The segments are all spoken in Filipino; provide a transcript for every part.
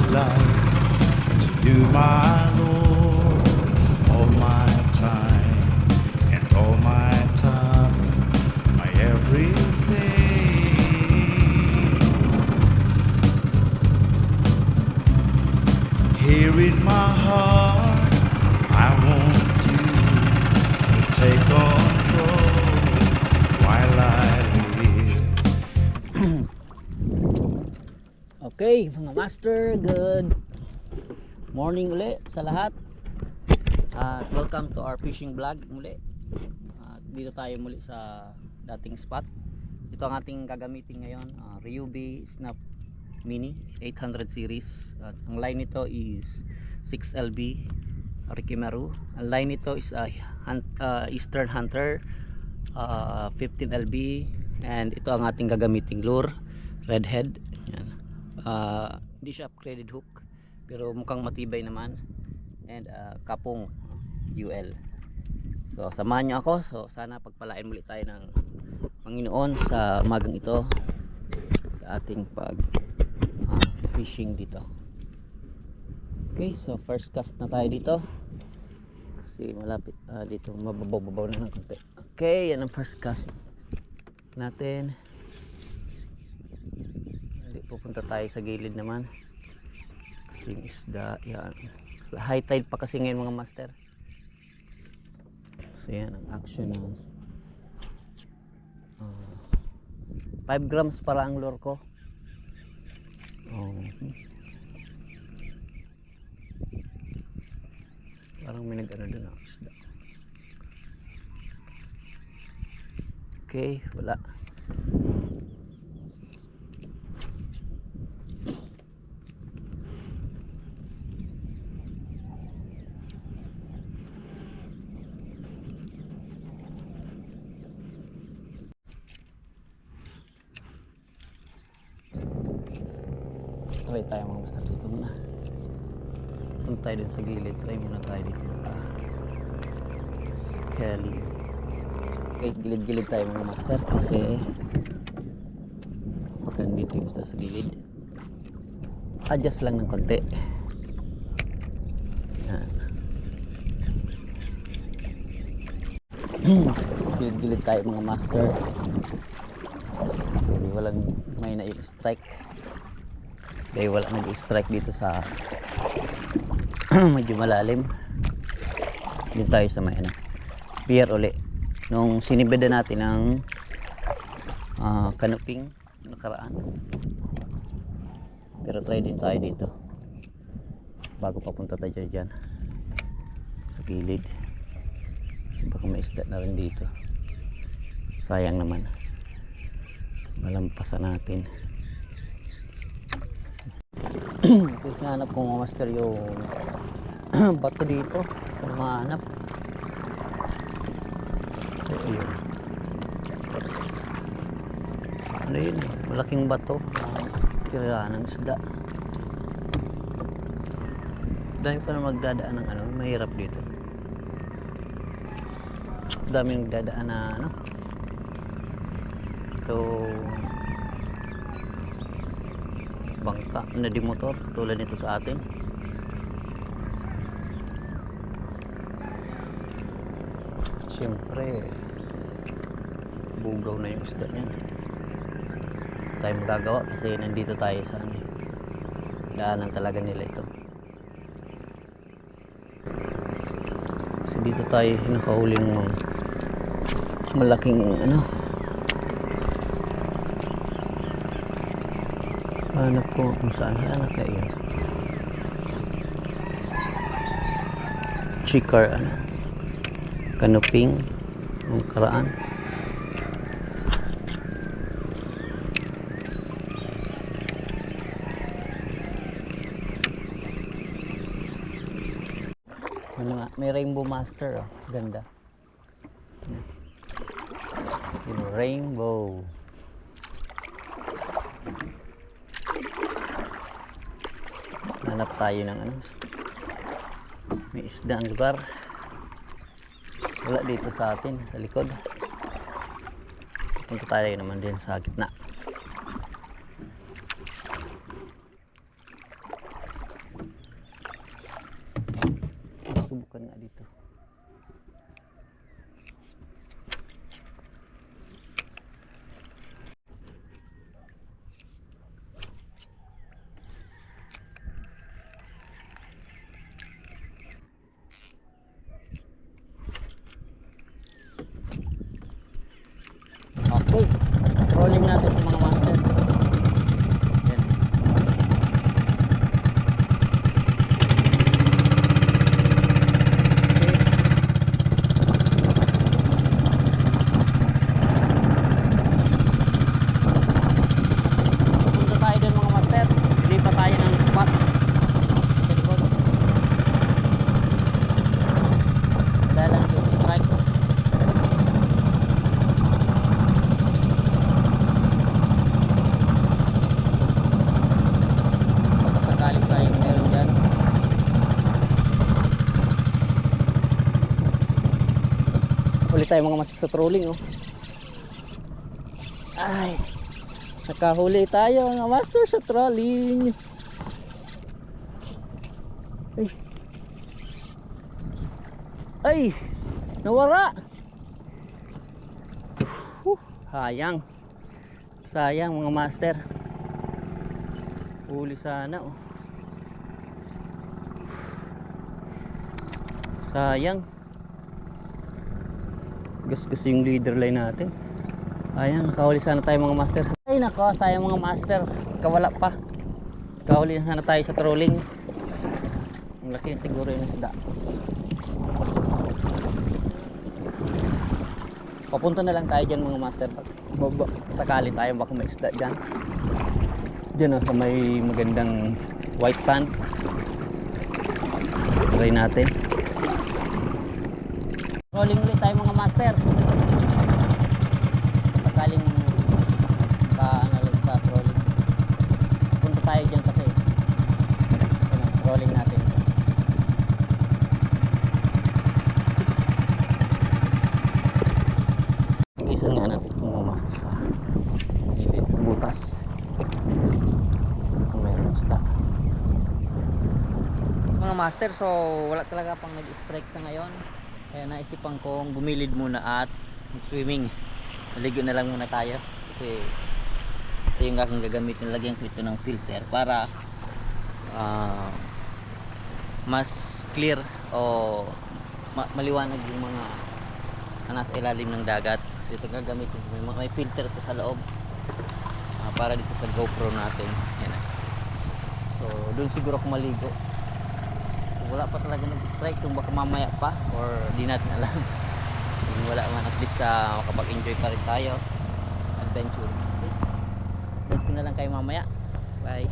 life to you, my Lord, all my time and all my talent, my everything. Here in my heart, I want you to take control while I live. Okay, mga master, good morning uli sa lahat. Welcome to our fishing vlog muli. Dito tayo muli sa dating spot. Ito ang ating gagamitin ngayon, Ryobi Snap Mini 800 series. Ang line nito is 6LB Rikimaru. Ang line nito is Eastern Hunter 15LB, and ito ang ating gagamiting lure, redhead. Yan. Hindi siya upgraded hook pero mukhang matibay naman, and kapong UL. So samahan niyo ako. So sana pagpalain muli tayo ng Panginoon sa umagang ito sa ating pag fishing dito. Okay, so first cast na tayo dito kasi malapit dito, mababaw na ng konti. Okay, yan ang first cast natin. Pupunta tayo sa gilid naman kasi yung isda, yan, high tide pa kasi ngayon mga master. So yan ang action ng 5 grams para ang lure ko. Parang may nag-ano doon ang isda. Okay, wala. Try tayo mga master dito muna. Punta tayo dun sa gilid. Try muna tayo dito. Kelly. Okay, gilid-gilid tayo mga master kasi pagka dito yung sa gilid, adjust lang ng konti. Yan. Gilid-gilid tayo mga master kasi walang may na-strike. Dahil wala nag-strike dito sa medyo malalim. Dito tayo sa may pier uli nung sinibeda natin ng canoping nakaraan. Pero try din tayo dito bago papunta tayo dyan sa gilid kasi baka may isda na rin dito. Sayang naman, malampasan natin. Kasi hanap ko mga master yung bato dito kung mahanap. Ayun. Ano yun, malaking bato, kaya ng isda. Dahil pa na magdadaan ng ano, mahirap dito. Daming magdadaan na ano, ito bangka na di motor tulad nito sa atin. Siyempre bugaw na yung isda niyan. Tayo magagawa kasi nandito tayo sa daanan talaga nila ito. Kasi dito tayo nakahuli ng malaking ano. Hanap ko kung saan hanap kayo. Chikar ano, canoping ang karaan. Ano nga, may rainbow master, oh. Ganda. Yung rainbow. Hanap tayo ng ano, may isda ang lugar. Wala dito sa atin, sa likod. Punta tayo naman din sa gitna. subukan nga dito. Okay, rolling natin ito mga master. Yan. Punta tayo dun mga master. Lipat tayo ng spot. Sa likod. Dahil lang yung strike. Pagkasakaling tayong meron dyan. Ulit tayo mga master sa trolling oh. Ay, nakahuli tayo mga master sa trolling. Ay, nawala. Sayang. Sayang mga master. Huli sana oh. Sayang. Gas yung leader line natin. Ayun, nakahuli sana tayo mga master. Ay nako, sayang mga master. Kawala pa. Nakahuli na sana tayo sa trolling. Ang laki siguro yung isda. Papunta na lang tayo dyan mga master. Sakali tayo baka may isda dyan. Dyan sa may magandang white sand. Try natin. Rolling ulit tayo mga master. Sakaling ano lang sa trolling. Punta tayo dyan kasi rolling natin. Isan nga natin mga master sa butas. Kung mayroon isda. Mga master, so wala talaga pang nag-strike sa ngayon. Kaya naisipan kong gumilid muna at swimming. Naligo na lang muna tayo kasi ito yung aking gagamitin. Lagyan ko ito ng filter para mas clear o maliwanag yung mga nasa ilalim ng dagat. Kasi ito gagamitin ko. May filter ito sa loob para dito sa GoPro natin. Yan. So doon siguro ako maligo. Wala pa talaga nag-strike, so baka mamaya pa or di natin alam. Kung wala man, at least makapag-enjoy pa rin tayo adventure. Okay, wait ko na lang kayo mamaya. Bye.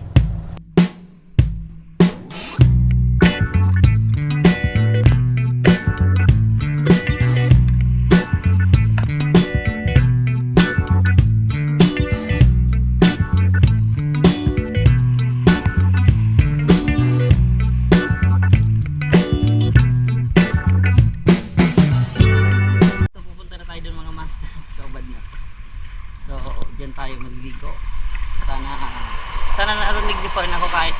Tayo maliligo. Sana narinig niyo pa rin ako kahit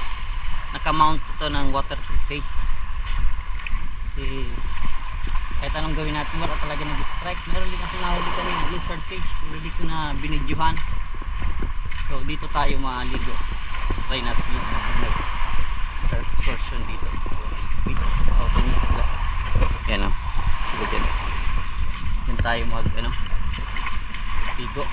naka-mount ito ng waterproof face. Kasi kahit anong gawin natin wala talaga nag-strike. Meron din ako nahuli kanina lizard fish, hindi ko na binidyohan. So dito tayo maligo. Try natin yung first version dito. Okay na sila. Yan o. Yan tayo mag ligo.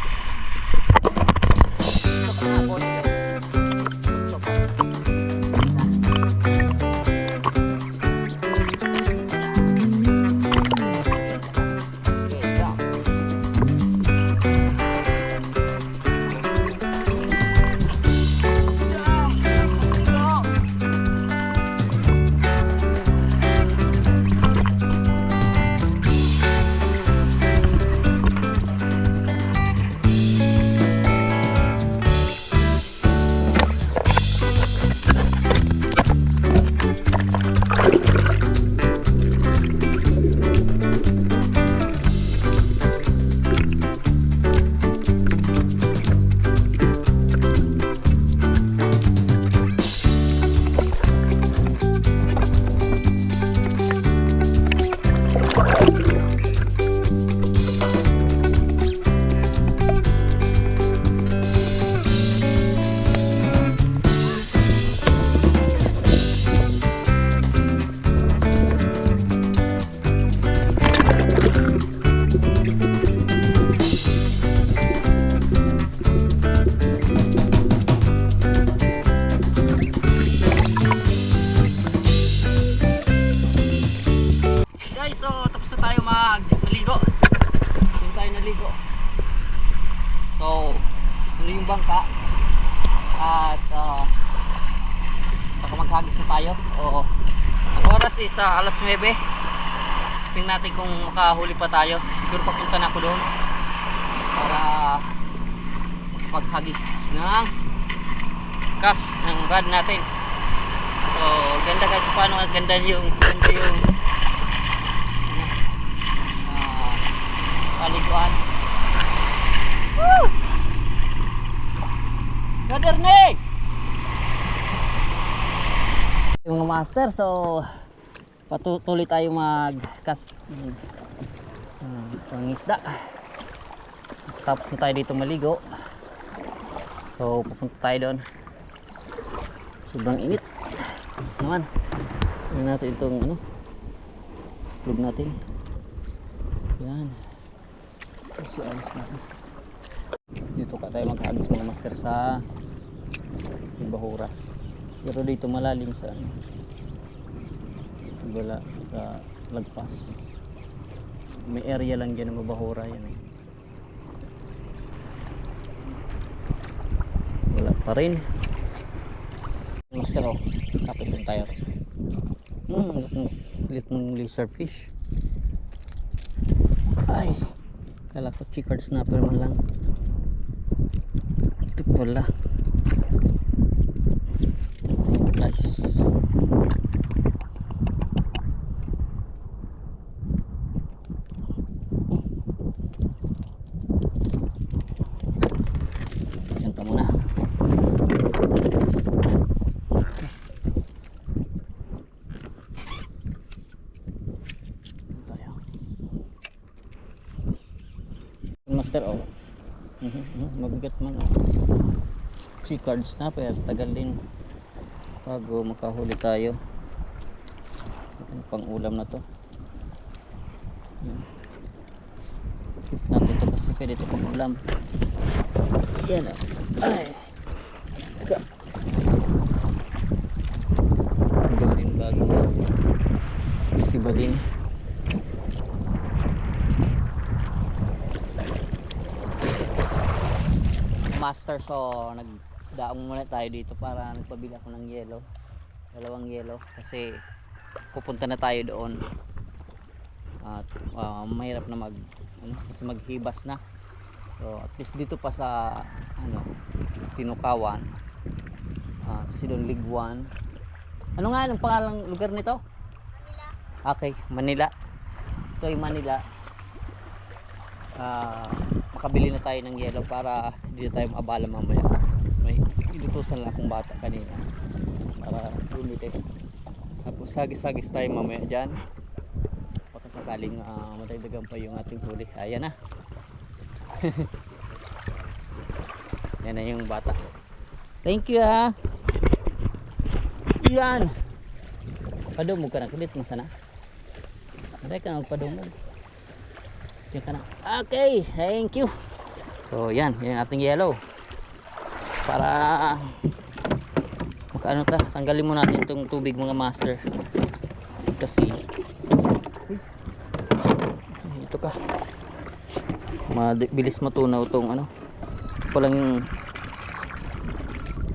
maghagis na tayo. Oo. Ang oras is alas 9. Tingnan natin kung makahuli pa tayo. Siguro papunta na ako doon para maghagis ng gas ng rod natin. So ganda kahit paano, ganda yung paliguan. Woo! Brother Nick! Yung mga master, so patuloy tayo mag-cast pangisda. Tapos na tayo dito maligo. So pupunta tayo doon. Sobrang init naman. Tingnan natin itong suklog natin. Yan. Kasi alis natin. Dito ka tayo maghagis mga master sa Bahura. Pero dito malalim sa wala sa lagpas. May area lang dyan na mabahura yan eh. Wala pa rin. Master tapos yung tayo. Lit ng lizard fish. Ay, kala ko chicard snapper man lang. Ito pala. Guys, yan ka muna. Master mabigat man chicard snapper, tagal din bago makahuli tayo. Pang ulam na to. Keep natin ito kasi pwede ito pang ulam. Yan ay tagal din bago kasi ba din master. So nagdaong muna tayo dito para nagpabili ako ng yelo, 2 yelo kasi pupunta na tayo doon at mahirap na kasi maghibas na. So at least dito pa sa Tinukawan, kasi doon Liguan. Ano nga ang pangalang lugar nito? Manila. Okay, Manila. Ito ay Manila. Makabili na tayo ng yelo para hindi tayo maabala mamaya. May inutusan lang akong bata kanina para bumili. Tapos hagis-hagis tayo mamaya dyan baka sakaling matagdagan pa yung ating huli. Ayan na. Yan na yung bata. Thank you ha. Yan, padumog ka na kulit mo sana. Aray ka na magpadumog. Diyan ka na. Okay, thank you. So yan, yung ating yellow. Para tanggalin mo natin itong tubig mga master. Kasi ito ka. Mabilis matunaw itong ito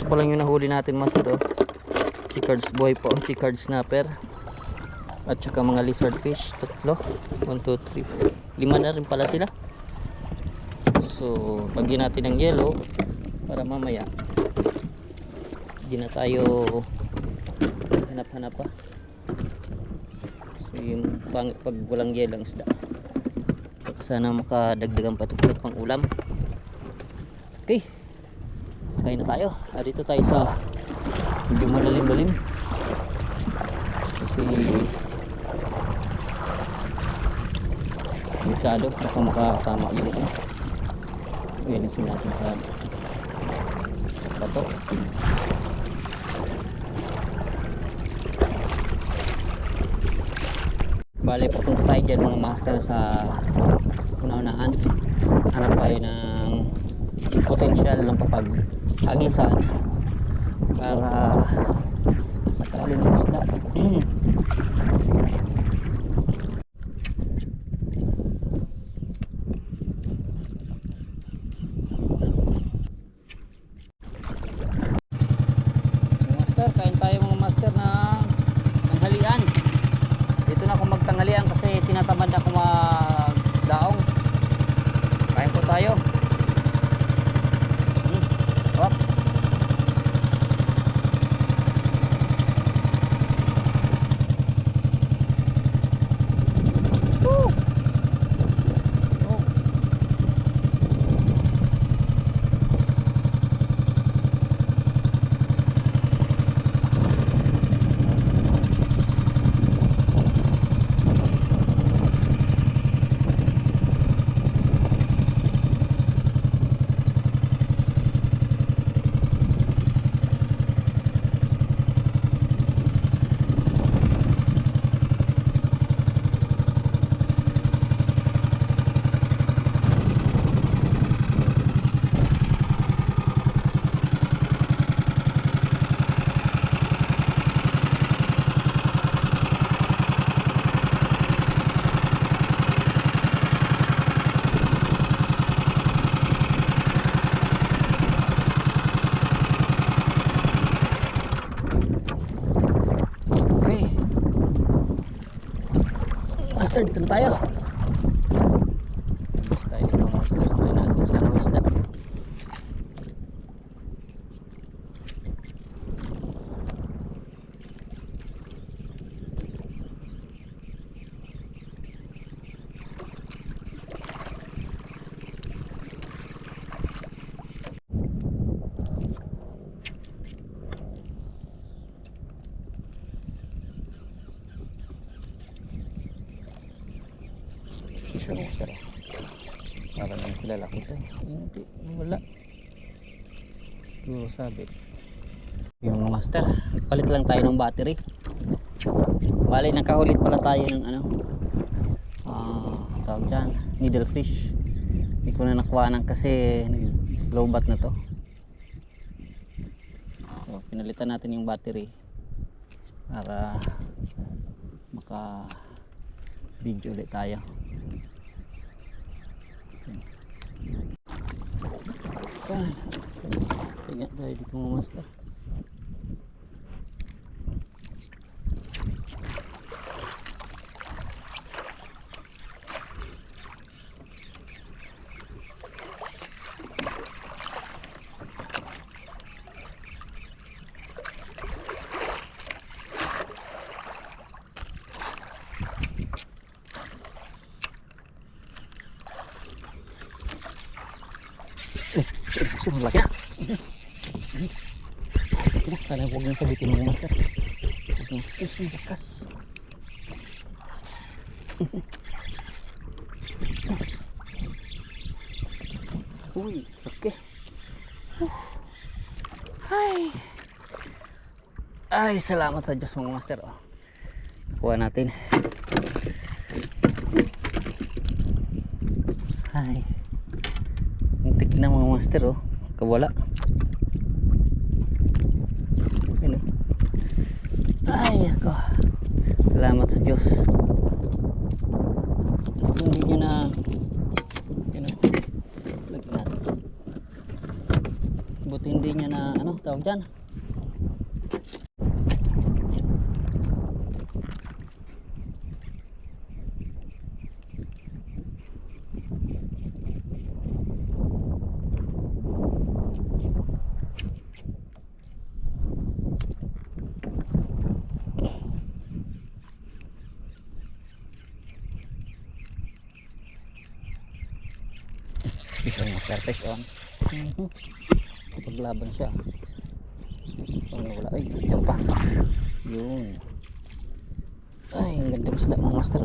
pa lang yung nahuli natin master chicard boy po, chicard snapper at saka mga lizard fish. 3, 1, 2, 3, 5 na rin pala sila. So lagyan natin ng yellow para mamaya hindi na tayo hanap-hanap pa. So yung pangit pag walang yellow ang isda. Sana makadagdagan pa ito pang ulam. Okay, sakay na tayo. Dito tayo sa medyo malalim-lalim kasi delikado, baka makatama yung yun yung natin sa bato. Bale, papunta tayo dyan mga master sa una-unahan. Hanap tayo ng potensyal ng papag-hagisan para sakaling isda. Master, kain tayo mga master handa ko magdaong. Kain po tayo. Hop. Woo! Oh. Master, dito na tayo. Dito tayo dito, master. Try natin sa anong isda. Isa mo master. Para naman kilala ko ito. Hindi, wala. Puro sabit. Yung master, palit lang tayo ng battery. Bali, nakahulit pala tayo ng ano, tawag dyan, needlefish. Hindi ko na nakuhanan kasi lowbat na to. So, pinalitan natin yung battery para maka video ulit tayo. Tingnan tayo dito mga master. Ang laki na. Sana huwag nang sabitin mo master. Huwag nang lakas. Uy, okay. Ay, salamat sa Diyos mga master. Kuha natin. Ay, muntik na mga master. Kawala. Ayun. Ay, ako. Salamat sa Diyos. Hindi nyo na lagyan natin. Buti hindi nyo na tawag dyan. Isang perfect on. Paglaban siya. Ano wala, ay ito pa. Yun. Ay, ang ganda isda mga master.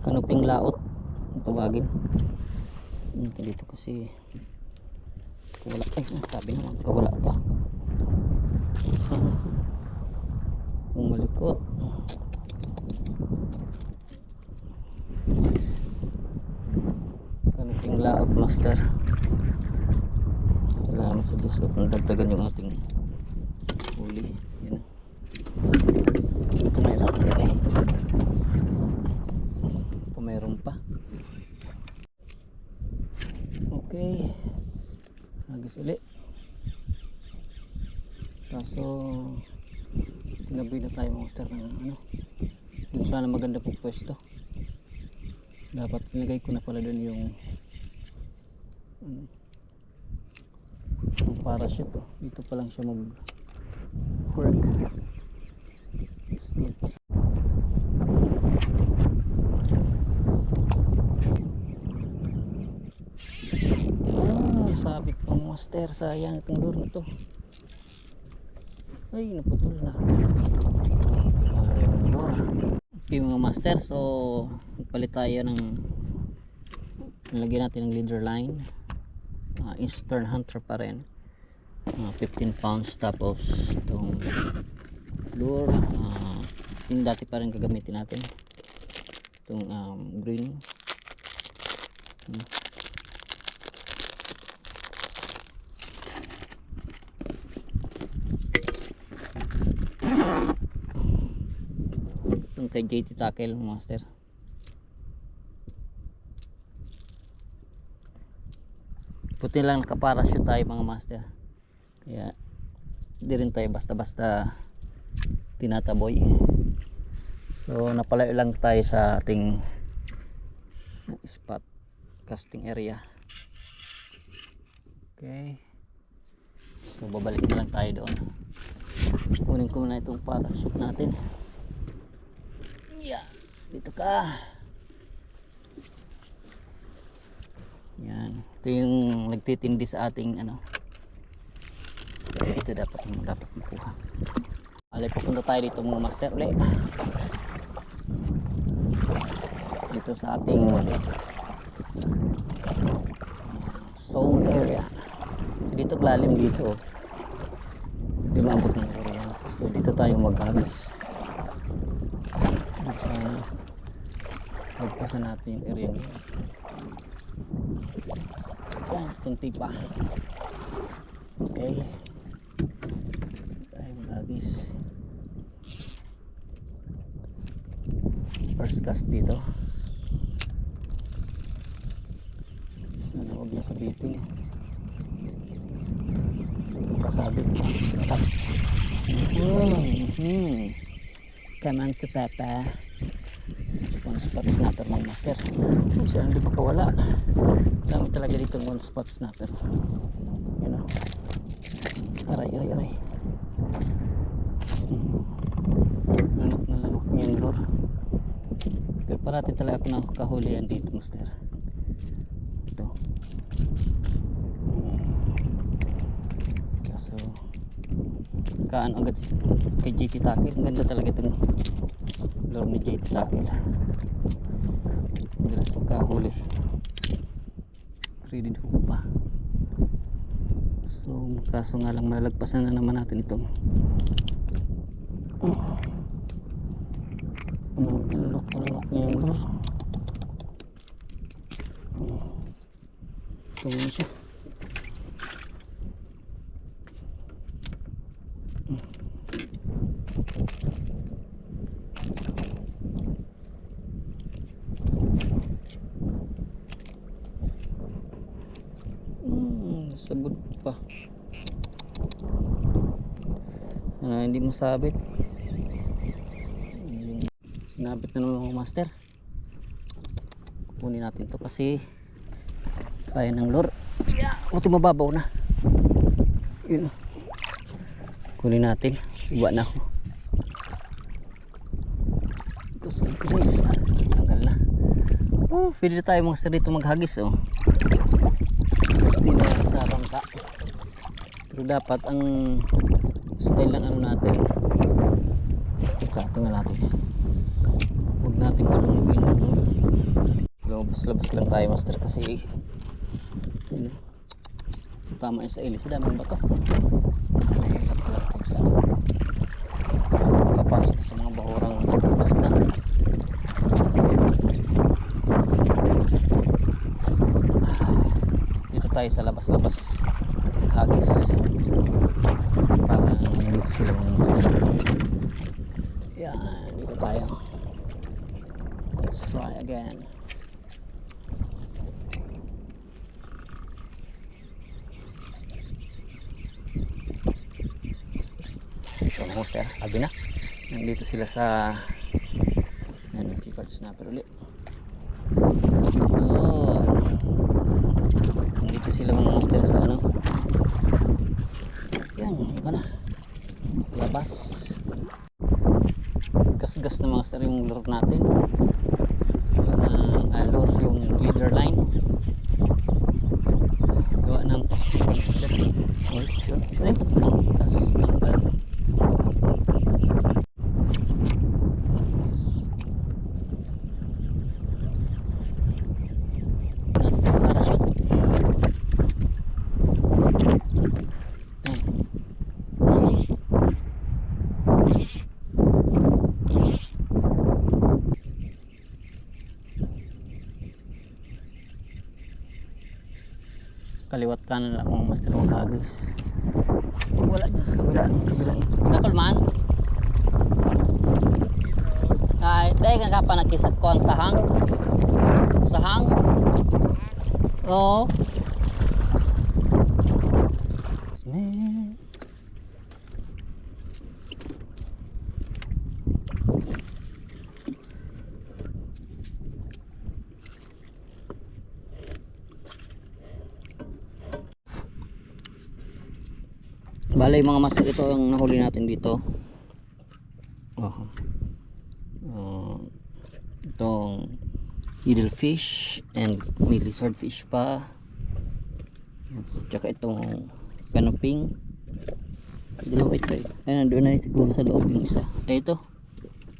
Kanuping laot ang tawagin. Dito kasi wala. Ay, sabi naman wala pa. Kung malikot. Yes. Kanuping laot master. Salamat sa Diyos at nagdagdagan yung ating huli. Yan. Ito may laot eh. Mayroon pa. Okay, nagis ulit. Kaso tinabi na tayo master ng dun sana maganda po pwesto. Dapat nilagay ko na pala doon yung parachute. Oh. Dito pa lang siya mag work. Sabit pang master, sayang itong lure na to. Ay, naputol na. Sayang lure. Okay mga master, so palit tayo ng nilagyan natin ng leader line. Eastern Hunter pa rin. 15 pounds, tapos itong lure yung dati pa rin gagamitin natin, itong green. Itong kay JT Tackle master. Puti lang nakaparachute tayo mga master, kaya di rin tayo basta basta tinataboy. So napalayo lang tayo sa ating spot casting area. Okay, so babalik na lang tayo doon. Kunin ko muna itong parachute natin. Yeah, dito ka. Yan, ito yung nagtitindi sa ating ano. Ito dapat makuha. Alay, pupunta tayo dito mga master ulit. Dito sa ating zone area. So dito lalim dito. Hindi maabot ng area. So dito tayo maghagis. Sana magpasan natin yung area nyo. Kunti pa. Okay, tayo maghagis. First cast dito. Sana huwag na sabitin. Kasabit. Come on to Papa. One spot snapper ng master. Siya hindi makawala. Dami talaga dito one spot snapper. Yan o. Aray. Lanok na lanok niya yung lure. Pero parati talaga ako nakakahulihan dito master. Ito. Kaso kaan agad kay JT Tackle. Ang ganda talaga itong lure ni JT Tackle. Madalas makahuli. Ready hook pa. So kaso nga lang malagpasan na naman natin itong nalok niya yung lure. Ito na siya. Sabot pa. Hindi mo sabit. Sinabit na naman mga master. Kunin natin to kasi kaya ng lure. Buti mababaw na. Yun. Kunin natin. Iba na ako. Tanggal na. Oh, pwede tayo mga master dito maghagis oh. Hindi na sa bangka. Pero dapat ang style ng ano natin, ito na natin. Huwag natin palungugin. Labas lang tayo master kasi yun, tama yung sa ilis. Daming bato. Nahihirap pala pag sa kapasok sa mga bahurang basta. Dito tayo sa labas-labas hagis para dito sila master. Yan, dito tayo. Let's try again. Ito na master, abi na. Nandito sila sa Chicard snapper ulit. sila mga master sa ano. Yan, iba na. Labas. Gas-gas na mga master yung lure natin. Lure yung leader line. Gawa ng ay, tas tanggal. Kaliwat kanan lang mga master ng hagis. Wala dyan sa kabila. Kakulman? Ay, dahil nga pa nakisag ko ang sahang. Sahang? Oo. Balay mga master, ito ang nahuli natin dito. Itong needlefish and may lizard fish pa. Tsaka itong canoping. Dalawa ito eh. Ay, nandun na siguro sa loob yung isa. Ay, ito.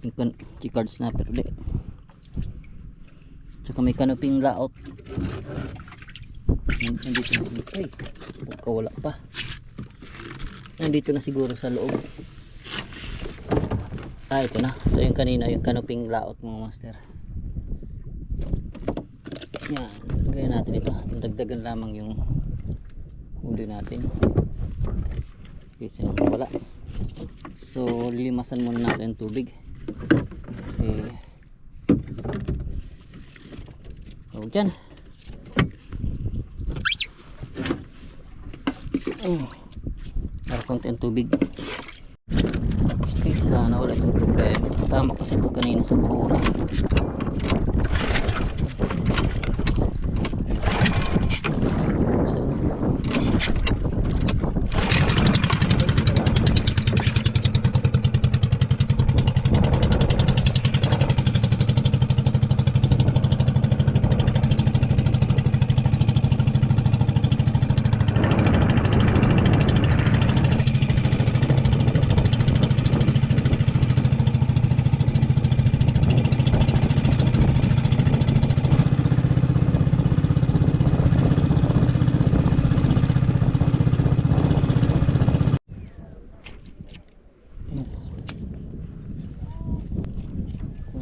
Yung chicard snapper ulit. Tsaka may canoping laot. Nandito na. Ay, wala pa. Nandito na siguro sa loob. Ah, ito na. Ito yung kanina, yung canoping laot mga master. Yan. Gaya natin ito. Dagdagan lamang yung huli natin. Kasi wala. So, lilimasan muna natin tubig. Kasi huwag dyan. Para konti ang tubig. Okay, sana wala itong problema. Tama kasi ito kanina sa buo.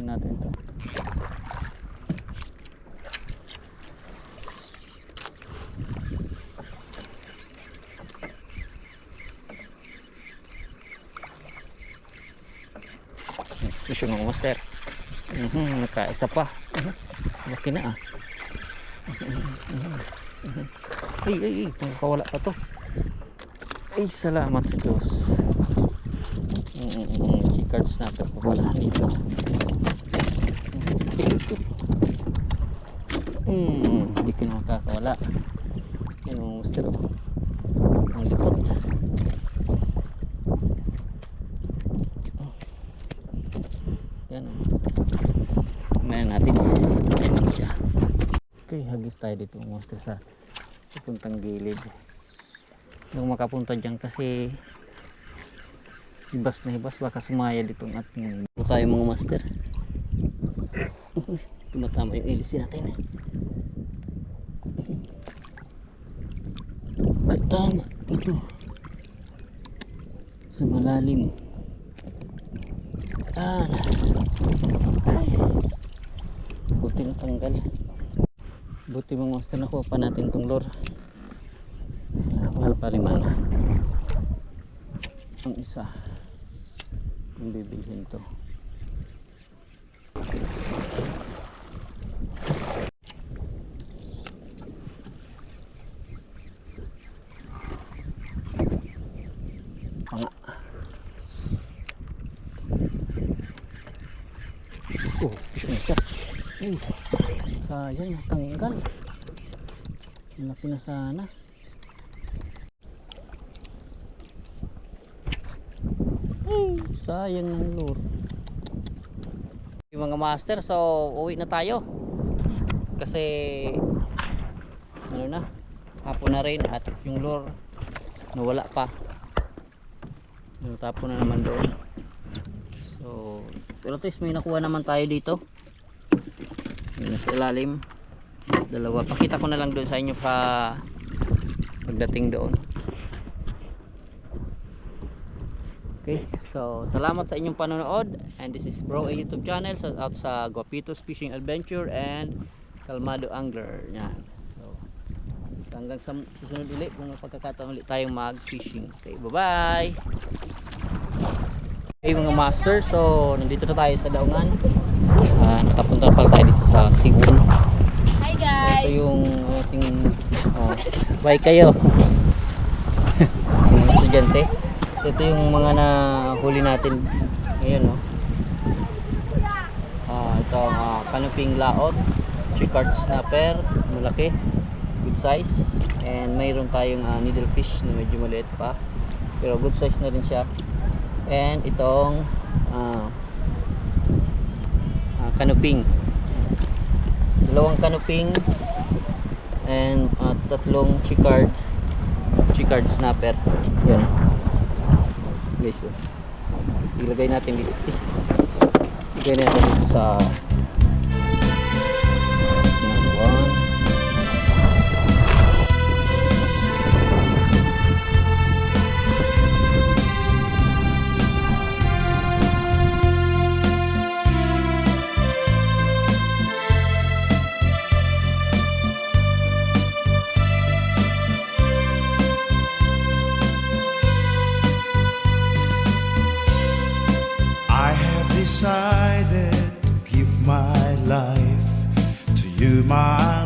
Natin to. Ito mga master. Nakaisa pa. Laki na ah. Ay, nakawala pa to. Ay, salamat sa Diyos. Chicard snapper ko pala dito. Hindi ko na makakawala. Yan mga master. Ang likot. Yan. Mayroon natin. Yan siya. Okay, hagis tayo dito mga master sa puntang gilid. Nung makapunta dyan kasi hibas na hibas, baka sumaya dito ang ating ito tayo mga master. Tumatama yung ilisin natin. Katama ito sa malalim. Ay, buti na tanggal. Buti mga master, nakuha pa natin itong lure. Mahal pa rin man ang isa. Ang bibilhin to. Panga. Oh, siya. Sayang, tanggal. Malaki na sana. Sayang ng lure. Yung mga master, so uwi na tayo. Kasi ano na, hapon na rin at yung lure nawala pa. Natapon na naman doon. So, pero at least may nakuha naman tayo dito. Yung nasa ilalim. Dalawa. Pakita ko na lang doon sa inyo pa pagdating doon. Okay, so salamat sa inyong panonood, and this is Bro A YouTube channel, shout out sa Guapitos Fishing Adventure and Calmado Angler. Yan. So hanggang sa susunod ulit, kung pagkakataon ulit tayong mag-fishing. Okay, bye-bye. Okay mga master, so nandito na tayo sa Daungan. Nakapunta pala tayo dito sa Sigun. Hi guys! So, ito yung ating bye kayo. Mga estudyante. So ito yung mga nahuli natin ngayon, no? Ito ang canoping laot, chicard snapper, malaki, good size, and mayroon tayong needlefish na medyo maliit pa pero good size na rin siya, and itong canoping, dalawang canoping, and tatlong chicard snapper. Yan guys, so ilagay natin dito, ilagay natin dito sa one. Decided to give my life to you, my